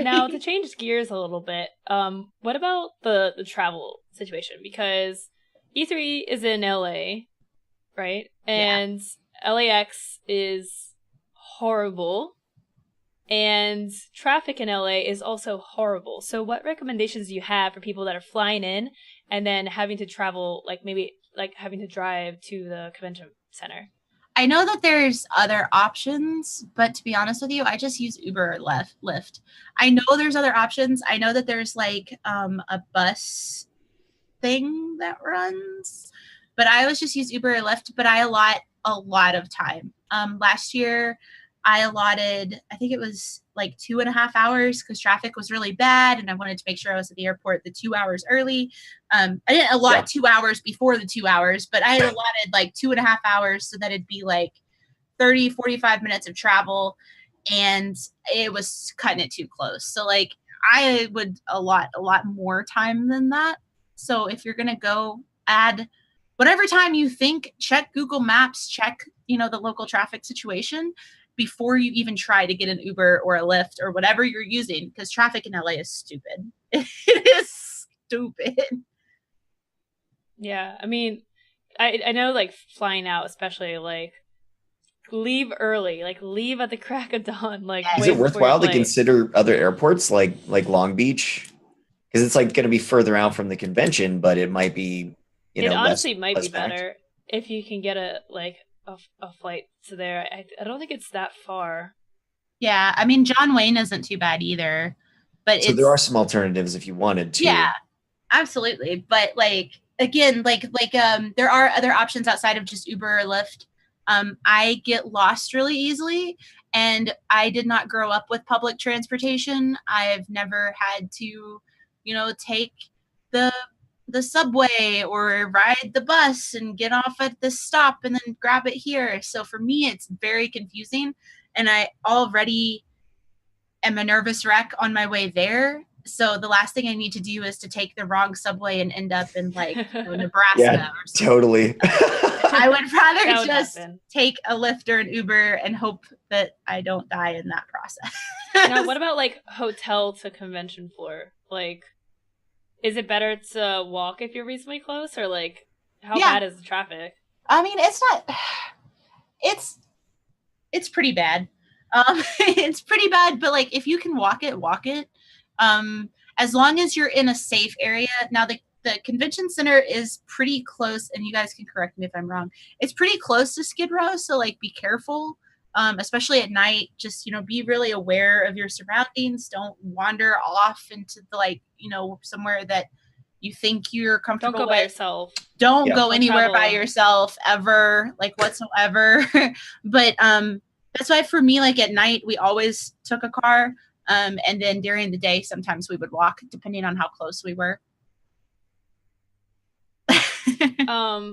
Sorry. Now, to change gears a little bit, what about the travel situation? Because E3 is in LA, right? And LAX is horrible, and traffic in LA is also horrible. So what recommendations do you have for people that are flying in and then having to travel, like maybe like having to drive to the convention center? I know that there's other options, but to be honest with you, I just use Uber or Lyft. I know there's other options. I know that there's like a bus thing that runs, but I always just use Uber or Lyft. But I allot a lot of time. Last year, I allotted, I think it was like 2.5 hours because traffic was really bad and I wanted to make sure I was at the airport the 2 hours early. I didn't allot 2 hours before the 2 hours, but I had allotted like 2.5 hours so that it'd be like 30, 45 minutes of travel, and it was cutting it too close. So like I would allot a lot more time than that. So if you're going to go, add whatever time you think, check Google Maps, check, the local traffic situation before you even try to get an Uber or a Lyft or whatever you're using, because traffic in LA is stupid. It is stupid. Yeah, I mean, I know like flying out, especially like leave early, like leave at the crack of dawn. Like, is it worthwhile to consider other airports like Long Beach? Because it's like going to be further out from the convention, but it might be, it honestly might be packed. better if you can get a flight to there. I don't think it's that far. Yeah, I mean, John Wayne isn't too bad either, but so there are some alternatives if you wanted to. Yeah, absolutely. But like again, there are other options outside of just Uber or Lyft. I get lost really easily, and I did not grow up with public transportation. I've never had to, take the subway or ride the bus and get off at the stop and then grab it here. So for me, it's very confusing, and I already am a nervous wreck on my way there. So the last thing I need to do is to take the wrong subway and end up in like Nebraska. Yeah, or something. Totally. I would rather just take a Lyft or an Uber and hope that I don't die in that process. Now, what about like hotel to convention floor? Like, is it better to walk if you're reasonably close, or like how bad is the traffic? I mean, it's not. It's pretty bad. It's pretty bad, but like if you can walk it. As long as you're in a safe area. Now the convention center is pretty close, and you guys can correct me if I'm wrong. It's pretty close to Skid Row, so like be careful, especially at night. Just be really aware of your surroundings. Don't wander off into the somewhere that you think you're comfortable. Don't go by yourself. Don't go anywhere by yourself ever, like whatsoever. But that's why for me, like at night, we always took a car. And then during the day, sometimes we would walk, depending on how close we were.